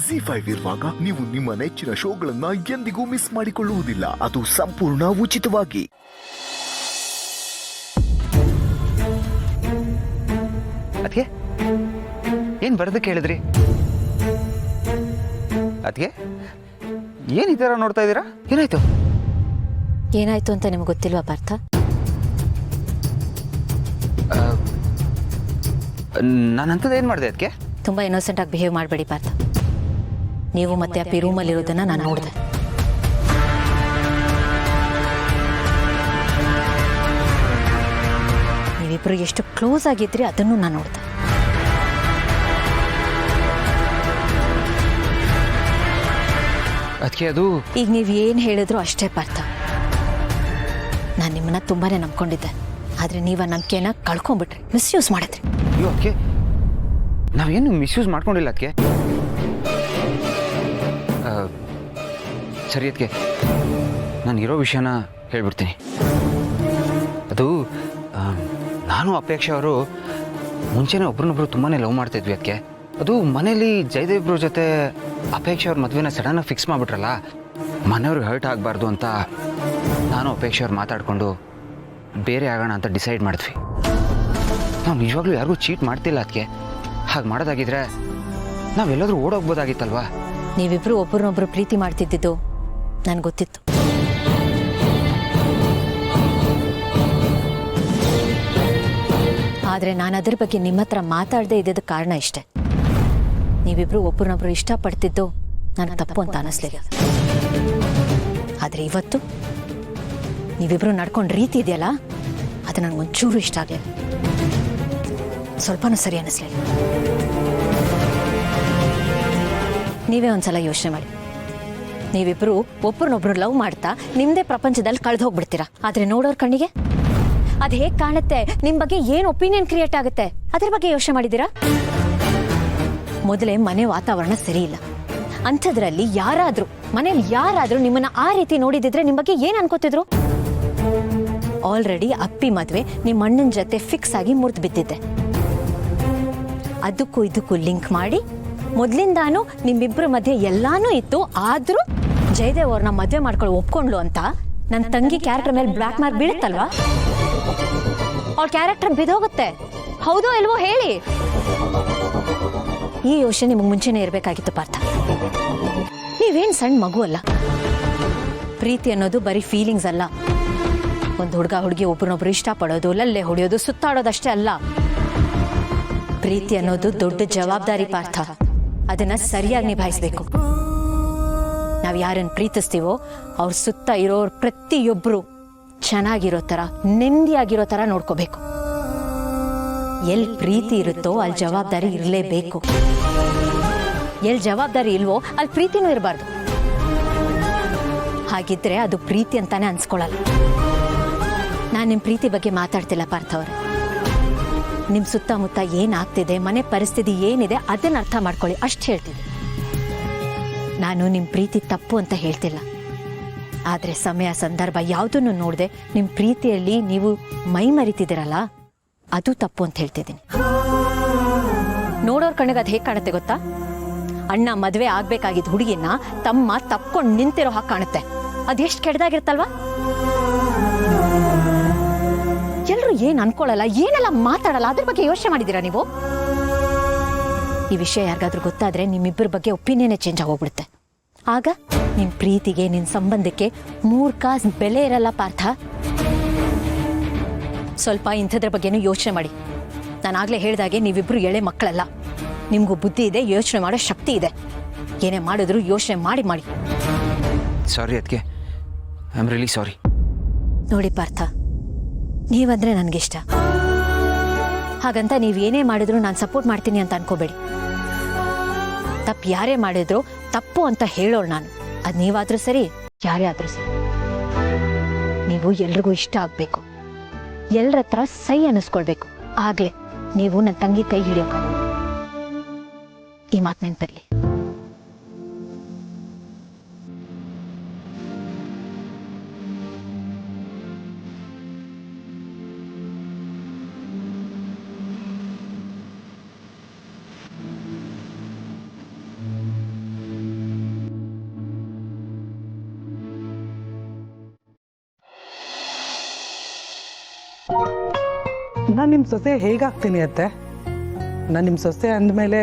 ಜಿ5 ಇರುವಾಗ ನೀವು ನಿಮ್ಮ ನೆಚ್ಚಿನ ಶೋಗಳನ್ನ ಎಂದಿಗೂ ಮಿಸ್ ಮಾಡಿಕೊಳ್ಳುವುದಿಲ್ಲ. ಅದು ಸಂಪೂರ್ಣ ಉಚಿತವಾಗಿ. ಅದಕ್ಕೆ ಏನ್ ಬರೋದಕ್ಕೆ ಹೇಳಿದ್ರಿ? ಅದಕ್ಕೆ ಏನ್ ಈ ಥರ ನೋಡ್ತಾ ಇದ್ದೀರಾ? ಏನಾಯ್ತು? ಏನಾಯ್ತು ಅಂತ ನಿಮ್ಗೆ ಗೊತ್ತಿಲ್ವಾ ಪಾರ್ಥ? ನಾನು ಅಂಥದ್ದು ಏನು ಮಾಡಿದೆ ಅದಕ್ಕೆ? ತುಂಬ ಇನ್ನೋಸೆಂಟ್ ಆಗಿ ಬಿಹೇವ್ ಮಾಡಬೇಡಿ ಪಾರ್ಥ. ನೀವು ಮತ್ತೆ ಅಪ್ಪಿ ರೂಮಲ್ಲಿರೋದನ್ನ ನಾನು ನೋಡಿದೆ. ನೀವಿಬ್ರು ಎಷ್ಟು ಕ್ಲೋಸ್ ಆಗಿದ್ರಿ ಅದನ್ನು ನಾನು ನೋಡಿದೆ. ಅದಕ್ಕೆ ಅದು ಈಗ ನೀವು ಏನು ಹೇಳಿದ್ರು ಅಷ್ಟೇ ಪಾರ್ಥ. ನಾನು ನಿಮ್ಮನ್ನ ತುಂಬಾನೇ ನಂಬ್ಕೊಂಡಿದ್ದೆ, ಆದ್ರೆ ನೀವು ಆ ನಂಬಿಕೆನ ಕಳ್ಕೊಂಡ್ಬಿಟ್ರಿ, ಮಿಸ್ಯೂಸ್ ಮಾಡಿದ್ರಿ. ಅಯ್ಯೋ ಅದಕ್ಕೆ ನಾವೇನು ಮಿಸ್ಯೂಸ್ ಮಾಡ್ಕೊಂಡಿಲ್ಲ ಅದಕ್ಕೆ. ಸರಿ ಅದಕ್ಕೆ ನಾನು ಇರೋ ವಿಷಯನ ಹೇಳ್ಬಿಡ್ತೀನಿ. ಅದು ನಾನು ಅಪೇಕ್ಷೆ ಅವರು ಮುಂಚೆನೇ ಒಬ್ರನ್ನೊಬ್ರು ತುಂಬಾ ಲವ್ ಮಾಡ್ತಾಯಿದ್ವಿ ಅದಕ್ಕೆ. ಅದು ಮನೇಲಿ ಜಯದೇವ್ರ ಜೊತೆ ಅಪೇಕ್ಷೆ ಅವ್ರ ಮದುವೆನ ಸಡನ್ನಾಗಿ ಫಿಕ್ಸ್ ಮಾಡಿಬಿಟ್ರಲ್ಲ, ಮನೆಯವ್ರಿಗೆ ಹರ್ಟ್ ಆಗಬಾರ್ದು ಅಂತ ನಾನು ಅಪೇಕ್ಷೆ ಅವ್ರು ಮಾತಾಡಿಕೊಂಡು ಬೇರೆ ಆಗೋಣ ಅಂತ ಡಿಸೈಡ್ ಮಾಡಿದ್ವಿ. ನಾವು ನಿಜವಾಗ್ಲೂ ಯಾರಿಗೂ ಚೀಟ್ ಮಾಡ್ತಿಲ್ಲ ಅದಕ್ಕೆ. ಹಾಗೆ ಮಾಡೋದಾಗಿದ್ರೆ ನಾವೆಲ್ಲಾದ್ರೂ ಓಡೋಗ್ಬೋದಾಗಿತ್ತಲ್ವಾ? ನೀವಿಬ್ರು ಒಬ್ಬರನ್ನೊಬ್ರು ಪ್ರೀತಿ ಮಾಡ್ತಿದ್ದಿದ್ದು ನನ್ಗೆ ಗೊತ್ತಿತ್ತು. ಆದರೆ ನಾನು ಅದ್ರ ಬಗ್ಗೆ ನಿಮ್ಮ ಹತ್ರ ಮಾತಾಡದೇ ಇದ್ದಿದ್ದ ಕಾರಣ ಇಷ್ಟೆ. ನೀವಿಬ್ರು ಒಬ್ಬರನ್ನೊಬ್ರು ಇಷ್ಟಪಡ್ತಿದ್ದು ನನಗೆ ತಪ್ಪು ಅಂತ ಅನ್ನಿಸ್ಲಿಲ್ಲ. ಆದರೆ ಇವತ್ತು ನೀವಿಬ್ರು ನಡ್ಕೊಂಡು ರೀತಿ ಇದೆಯಲ್ಲ, ಅದು ನನಗೊಂಚೂರು ಇಷ್ಟ ಆಗಲಿಲ್ಲ, ಸ್ವಲ್ಪನೂ ಸರಿ ಅನ್ನಿಸ್ಲಿಲ್ಲ. ನೀವೇ ಒಂದ್ಸಲ ಯೋಚನೆ ಮಾಡಿ. ನೀವಿಬ್ರು ಒಬ್ಬರನ್ನೊಬ್ರು ಲವ್ ಮಾಡ್ತಾ ನಿಮ್ಮದೇ ಪ್ರಪಂಚದಲ್ಲಿ ಕಳೆದು ಹೋಗ್ಬಿಡ್ತೀರಾ. ಆದರೆ ನೋಡೋರ ಕಣ್ಣಿಗೆ ಅದು ಹೇಗೆ ಕಾಣುತ್ತೆ, ನಿಮ್ಮ ಬಗ್ಗೆ ಏನು ಒಪಿನಿಯನ್ ಕ್ರಿಯೇಟ್ ಆಗುತ್ತೆ, ಅದ್ರ ಬಗ್ಗೆ ಯೋಚನೆ ಮಾಡಿದ್ದೀರಾ? ಮೊದಲೇ ಮನೆ ವಾತಾವರಣ ಸರಿ ಇಲ್ಲ. ಅಂಥದ್ರಲ್ಲಿ ಮನೇಲಿ ಯಾರಾದರೂ ನಿಮ್ಮನ್ನ ಆ ರೀತಿ ನೋಡಿದಿದ್ರೆ ನಿಮ್ಮ ಬಗ್ಗೆ ಏನು ಅನ್ಕೋತಿದ್ರು? ಆಲ್ರೆಡಿ ಅಪ್ಪಿ ಮದುವೆ ನಿಮ್ಮ ಅಣ್ಣನ ಜೊತೆ ಫಿಕ್ಸ್ ಆಗಿ ಮುರಿದು ಬಿದ್ದಿದ್ದೆ. ಅದಕ್ಕೂ ಇದಕ್ಕೂ ಲಿಂಕ್ ಮಾಡಿ ಮೊದಲಿಂದಾನು ನಿಮ್ಮಿಬ್ಬರ ಮಧ್ಯೆ ಎಲ್ಲಾನು ಇತ್ತು. ಆದರೂ ಜಯದೇವ್ ಅವ್ರನ್ನ ಮದುವೆ ಮಾಡ್ಕೊಳ್ಳೋ ಒಪ್ಕೊಂಡ್ಲು ಅಂತ ನನ್ನ ತಂಗಿ ಕ್ಯಾರೆಕ್ಟರ್ ಮೇಲೆ ಬ್ಲ್ಯಾಕ್ ಮಾರ್ಕ್ ಬೀಳುತ್ತಲ್ವಾ? ಅವ್ಳ ಕ್ಯಾರೆಕ್ಟರ್ ಬಿದ್ದೋಗುತ್ತೆ. ಹೌದೋ ಇಲ್ವೋ ಹೇಳಿ. ಈ ಯೋಚನೆ ನಿಮಗೆ ಮುಂಚೆನೇ ಇರಬೇಕಾಗಿತ್ತು ಪಾರ್ಥ. ನೀವೇನು ಸಣ್ಣ ಮಗು ಅಲ್ಲ. ಪ್ರೀತಿ ಅನ್ನೋದು ಬರೀ ಫೀಲಿಂಗ್ಸ್ ಅಲ್ಲ. ಒಂದು ಹುಡುಗಿ ಒಬ್ರನ್ನೊಬ್ರು ಇಷ್ಟಪಡೋದು, ಲಲ್ಲೆ ಹೊಡೆಯೋದು, ಸುತ್ತಾಡೋದಷ್ಟೇ ಅಲ್ಲ. ಪ್ರೀತಿ ಅನ್ನೋದು ದೊಡ್ಡ ಜವಾಬ್ದಾರಿ ಪಾರ್ಥ. ಅದನ್ನ ಸರಿಯಾಗಿ ನಿಭಾಯಿಸಬೇಕು. ನಾವು ಯಾರನ್ನು ಪ್ರೀತಿಸ್ತೀವೋ ಅವ್ರ ಸುತ್ತ ಇರೋರು ಪ್ರತಿಯೊಬ್ಬರು ಚೆನ್ನಾಗಿರೋ ಥರ, ನೆಮ್ಮದಿಯಾಗಿರೋ ಥರ ನೋಡ್ಕೋಬೇಕು. ಎಲ್ಲಿ ಪ್ರೀತಿ ಇರುತ್ತೋ ಅಲ್ಲಿ ಜವಾಬ್ದಾರಿ ಇರಲೇಬೇಕು. ಎಲ್ಲಿ ಜವಾಬ್ದಾರಿ ಇಲ್ವೋ ಅಲ್ಲಿ ಪ್ರೀತಿನೂ ಇರಬಾರ್ದು. ಹಾಗಿದ್ರೆ ಅದು ಪ್ರೀತಿ ಅಂತಾನೆ ಅನ್ಸ್ಕೊಳ್ಳಲ್ಲ. ನಾನು ನಿಮ್ಮ ಪ್ರೀತಿ ಬಗ್ಗೆ ಮಾತಾಡ್ತಿಲ್ಲ ಪಾರ್ಥ ಅವರೇ. ನಿಮ್ಮ ಸುತ್ತಮುತ್ತ ಏನಾಗ್ತಿದೆ, ಮನೆ ಪರಿಸ್ಥಿತಿ ಏನಿದೆ ಅದನ್ನ ಅರ್ಥ ಮಾಡ್ಕೊಳ್ಳಿ, ಅಷ್ಟು ಹೇಳ್ತಿದ್ದೆ. ನಾನು ನಿಮ್ಮ ಪ್ರೀತಿ ತಪ್ಪು ಅಂತ ಹೇಳ್ತಿಲ್ಲ. ಆದರೆ ಸಮಯ ಸಂದರ್ಭ ಯಾವುದನ್ನು ನೋಡದೆ ನಿಮ್ಮ ಪ್ರೀತಿಯಲ್ಲಿ ನೀವು ಮೈ ಮರಿತಿದ್ದೀರಲ್ಲ, ಅದು ತಪ್ಪು ಅಂತ ಹೇಳ್ತಿದ್ದೀನಿ. ನೋಡೋರ್ ಕಣ್ಣಿಗೆ ಅದು ಹೇಗೆ ಕಾಣುತ್ತೆ ಗೊತ್ತಾ? ಅಣ್ಣ ಮದುವೆ ಆಗ್ಬೇಕಾಗಿದ್ದ ಹುಡುಗಿನ ತಮ್ಮ ತಪ್ಕೊಂಡು ನಿಂತಿರೋ ಹಾಗೆ ಕಾಣುತ್ತೆ. ಅದೆಷ್ಟು ಕೆಟ್ಟದಾಗಿರುತ್ತಲ್ವಾ? ಎಲ್ಲರೂ ಏನು ಅನ್ಕೊಳ್ಳಲ್ಲ, ಏನೆಲ್ಲ ಮಾತಾಡಲ್ಲ, ಅದ್ರ ಬಗ್ಗೆ ಯೋಚನೆ ಮಾಡಿದ್ದೀರಾ ನೀವು? ಈ ವಿಷಯ ಯಾರಿಗಾದ್ರೂ ಗೊತ್ತಾದ್ರೆ ನಿಮ್ಮಿಬ್ಬರ ಬಗ್ಗೆ ಒಪಿನಿಯನ್ನೇ ಚೇಂಜ್ ಆಗೋಗ್ಬಿಡುತ್ತೆ. ಆಗ ನಿಮ್ಮ ಪ್ರೀತಿಗೆ, ನಿನ್ನ ಸಂಬಂಧಕ್ಕೆ 3 ಕಾಸು ಬೆಲೆ ಇರಲ್ಲ ಪಾರ್ಥ. ಸ್ವಲ್ಪ ಇಂಥದ್ರ ಬಗ್ಗೆನೂ ಯೋಚನೆ ಮಾಡಿ. ನಾನಾಗಲೇ ಹೇಳ್ದಾಗೆ ನೀವಿಬ್ರು ಎಳೆ ಮಕ್ಕಳಲ್ಲ. ನಿಮಗೂ ಬುದ್ಧಿ ಇದೆ, ಯೋಚನೆ ಮಾಡೋ ಶಕ್ತಿ ಇದೆ. ಏನೇ ಮಾಡಿದ್ರು ಯೋಚನೆ ಮಾಡಿ. ಸಾರಿ ಅದಕ್ಕೆ, ಐ ಆಮ್ ರಿಯಲಿ ಸಾರಿ. ನೋಡಿ ಪಾರ್ಥ, ನೀವಂದ್ರೆ ನನಗಿಷ್ಟ. ಹಾಗಂತ ನೀವು ಏನೇ ಮಾಡಿದ್ರು ನಾನು ಸಪೋರ್ಟ್ ಮಾಡ್ತೀನಿ ಅಂತ ಅನ್ಕೋಬೇಡಿ. ತಪ್ಪು ಯಾರೇ ಮಾಡಿದ್ರು ತಪ್ಪು ಅಂತ ಹೇಳೋಳು ನಾನು. ಅದು ನೀವಾದ್ರೂ ಸರಿ, ಯಾರೇ ಆದ್ರೂ ಸರಿ. ನೀವು ಎಲ್ರಿಗೂ ಇಷ್ಟ ಆಗ್ಬೇಕು, ಎಲ್ಲರ ಹತ್ರ ಸೈ ಅನ್ನಿಸ್ಕೊಳ್ಬೇಕು. ಆಗ್ಲೇ ನೀವು ನನ್ನ ತಂಗಿ ಕೈ ಹಿಡಿಯೋಕ್ಕಾಗ. ಈ ಮಾತು ನೆನಪಿರಲಿ. ನಾನು ನಿಮ್ಮ ಸೊಸೆ ಹೇಗಾಗ್ತೀನಿ ಅತ್ತೆ? ನಾನು ನಿಮ್ಮ ಸೊಸೆ ಅಂದಮೇಲೆ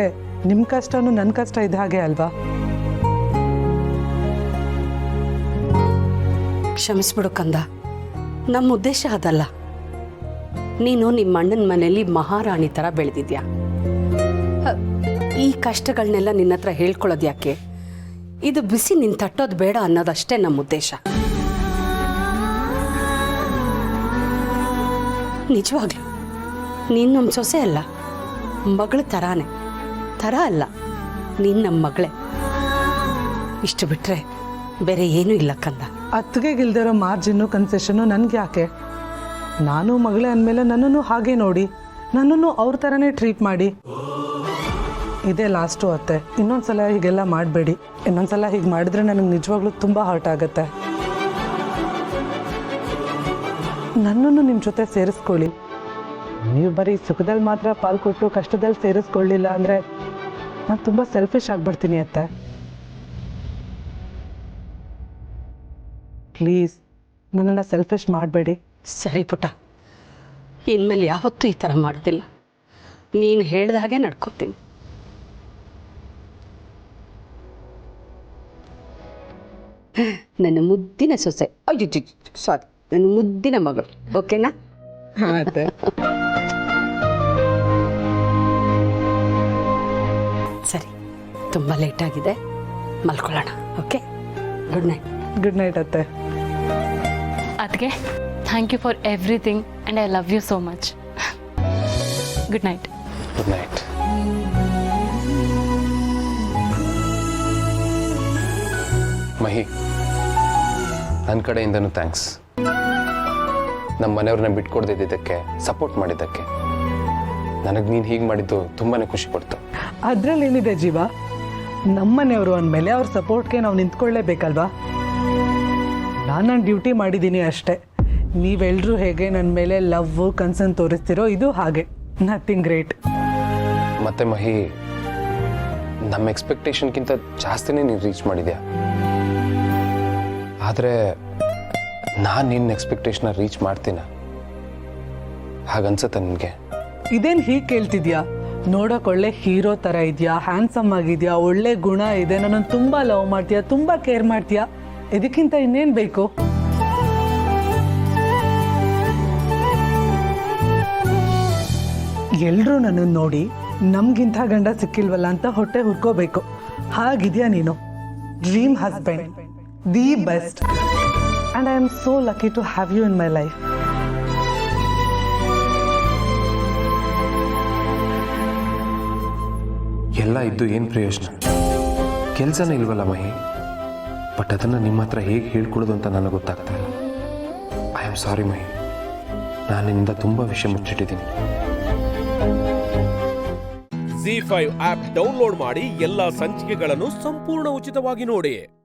ನಿಮ್ಮ ಕಷ್ಟನೂ ನನ್ನ ಕಷ್ಟ ಇದ್ದ ಹಾಗೆ ಅಲ್ವಾ? ಕ್ಷಮಿಸ್ಬಿಡು ಕಂದ, ನಮ್ಮ ಉದ್ದೇಶ ಅದಲ್ಲ. ನೀನು ನಿಮ್ಮ ಅಣ್ಣನ ಮನೆಯಲ್ಲಿ ಮಹಾರಾಣಿ ಥರ ಬೆಳೆದಿದ್ಯಾ. ಈ ಕಷ್ಟಗಳನ್ನೆಲ್ಲ ನಿನ್ನ ಹತ್ರ ಹೇಳ್ಕೊಳ್ಳೋದು ಯಾಕೆ? ಇದು ಬಿಸಿ ನಿನ್ನ ತಟ್ಟೋದು ಬೇಡ ಅನ್ನೋದಷ್ಟೇ ನಮ್ಮ ಉದ್ದೇಶ. ನಿಜವಾಗ್ಲೂ ನೀನು ನಮ್ಮ ಸೊಸೆ ಅಲ್ಲ, ಮಗಳ ಥರಾನೇ. ಥರ ಅಲ್ಲ, ನೀನು ನಮ್ಮ ಮಗಳೇ. ಇಷ್ಟು ಬಿಟ್ಟರೆ ಬೇರೆ ಏನೂ ಇಲ್ಲ ಕಂದ. ಅತ್ತಿಗೆಗಿಲ್ದಿರೋ ಮಾರ್ಜಿನ್ನು ಕನ್ಸೆಷನ್ನು ನನಗೆ ಯಾಕೆ? ನಾನು ಮಗಳೇ ಅಂದಮೇಲೆ ನನ್ನನ್ನು ಹಾಗೆ ನೋಡಿ, ನನ್ನನ್ನು ಅವ್ರ ಥರನೇ ಟ್ರೀಟ್ ಮಾಡಿ. ಇದೇ ಲಾಸ್ಟು ಅತ್ತೆ. ಇನ್ನೊಂದ್ಸಲ ಹೀಗೆಲ್ಲ ಮಾಡಬೇಡಿ. ಇನ್ನೊಂದ್ಸಲ ಹೀಗೆ ಮಾಡಿದ್ರೆ ನನಗೆ ನಿಜವಾಗ್ಲೂ ತುಂಬ ಹರ್ಟ್ ಆಗುತ್ತೆ. ನನ್ನನ್ನು ನಿಮ್ಮ ಜೊತೆ ಸೇರಿಸ್ಕೊಳ್ಳಿ. ನೀವು ಬರೀ ಸುಖದಲ್ಲಿ ಮಾತ್ರ ಪಾಲು ಕೊಟ್ಟು ಕಷ್ಟದಲ್ಲಿ ಸೇರಿಸ್ಕೊಳ್ಳಿಲ್ಲ ಅಂದರೆ ನಾನು ತುಂಬ ಸೆಲ್ಫಿಶ್ ಆಗಿಬಿಡ್ತೀನಿ ಅತ್ತೆ. ಪ್ಲೀಸ್ ನನ್ನನ್ನು ಸೆಲ್ಫಿಶ್ ಮಾಡಬೇಡಿ. ಸರಿ ಪುಟ್ಟ, ಇನ್ಮೇಲೆ ಯಾವತ್ತೂ ಈ ಥರ ಮಾಡೋದಿಲ್ಲ. ನೀನು ಹೇಳ್ದ ಹಾಗೆ ನಡ್ಕೋತೀನಿ. ನನ್ನ ಮುದ್ದಿನ ಸೊಸೆ, ಅಯ್ಯೋ ಸಾರಿ, ನನ್ನ ಮುದ್ದಿನ ಮಗಳು. ಓಕೆನಾ? ಹಾಂ ಅತ್ತೆ. ಸರಿ, ತುಂಬ ಲೇಟಾಗಿದೆ, ಮಲ್ಕೊಳ್ಳೋಣ. Okay, good night. Good night ಅತ್ತೆ. Adge, thank you for everything and I love you so much. Good night. Good night. Mahi, ನನ್ನ ಕಡೆಯಿಂದನೂ ಥ್ಯಾಂಕ್ಸ್. ನಮ್ಮ ಮನೆಯವ್ರನ್ನ ಬಿಟ್ಕೊಡ್ದಿದ್ದಕ್ಕೆ, ಸಪೋರ್ಟ್ ಮಾಡಿದ್ದಕ್ಕೆ. ನನಗೆ ನೀನು ಹೀಗೆ ಮಾಡಿದ್ದು ತುಂಬಾ ಖುಷಿ ಪಡ್ತು. ಅದರಲ್ಲೇನಿದೆ ಜೀವ? ನಮ್ಮನೆಯವರು ಅಂದಮೇಲೆ ಅವ್ರ ಸಪೋರ್ಟ್ಗೆ ನಾವು ನಿಂತ್ಕೊಳ್ಳೇಬೇಕಲ್ವಾ? ನಾನು ನನ್ನ ಡ್ಯೂಟಿ ಮಾಡಿದ್ದೀನಿ ಅಷ್ಟೇ. ನೀವೆಲ್ಲರೂ ಹೇಗೆ ನನ್ನ ಮೇಲೆ ಲವ್ ಕನ್ಸರ್ನ್ ತೋರಿಸ್ತಿರೋ, ಇದು ಹಾಗೆ. Nothing great. ಮತ್ತೆ ಮಹಿ, ನಮ್ಮ ಎಕ್ಸ್ಪೆಕ್ಟೇಷನ್ಗಿಂತ ಜಾಸ್ತಿನೇ ನೀನು ರೀಚ್ ಮಾಡಿದ್ಯಾ. ಆದರೆ ನಾನು ನಿನ್ನ ಎಕ್ಸ್ಪೆಕ್ಟೇಷನ್ನ ರೀಚ್ ಮಾಡ್ತೀನ ಹಾಗನ್ಸುತ್ತೆ ನನಗೆ. ಇದೇನು ಹೀಗೆ ಕೇಳ್ತಿದ್ಯಾ? ನೋಡೋಕೆ ಒಳ್ಳೆ ಹೀರೋ ಥರ ಇದೆಯಾ, ಹ್ಯಾಂಡ್ಸಮ್ ಆಗಿದೆಯಾ, ಒಳ್ಳೆ ಗುಣ ಇದೆ, ನನ್ನನ್ನು ತುಂಬ ಲವ್ ಮಾಡ್ತೀಯಾ, ತುಂಬ ಕೇರ್ ಮಾಡ್ತೀಯಾ, ಇದಕ್ಕಿಂತ ಇನ್ನೇನು ಬೇಕು? ಎಲ್ಲರೂ ನನ್ನನ್ನು ನೋಡಿ ನಮಗಿಂತ ಗಂಡ ಸಿಕ್ಕಿಲ್ವಲ್ಲ ಅಂತ ಹೊಟ್ಟೆ ಹುರ್ಕೋಬೇಕು. ಹಾಗಿದೆಯಾ ನೀನು? Dream husband, the best, and I am so lucky to have you in my life. ಎಲ್ಲ ಇದ್ದು ಏನು ಪ್ರಯೋಜನ? ಕೆಲಸನೇ ಇಲ್ವಲ್ಲ ಮಹಿ. ಬಟ್ ಅದನ್ನು ನಿಮ್ಮ ಹತ್ರ ಹೇಗೆ ಹೇಳ್ಕೊಡೋದು ಅಂತ ನನಗೆ ಗೊತ್ತಾಗ್ತಾ ಇಲ್ಲ. ಐ ಆಮ್ ಸಾರಿ ಮಹಿ, ನಾನು ನಿನ್ನಿಂದ ತುಂಬ ವಿಷಯ ಮುಚ್ಚಿಟ್ಟಿದ್ದೀನಿ. ZEE5 ಆಪ್ ಡೌನ್ಲೋಡ್ ಮಾಡಿ ಎಲ್ಲಾ ಸಂಚಿಕೆಗಳನ್ನು ಸಂಪೂರ್ಣ ಉಚಿತವಾಗಿ ನೋಡಿ.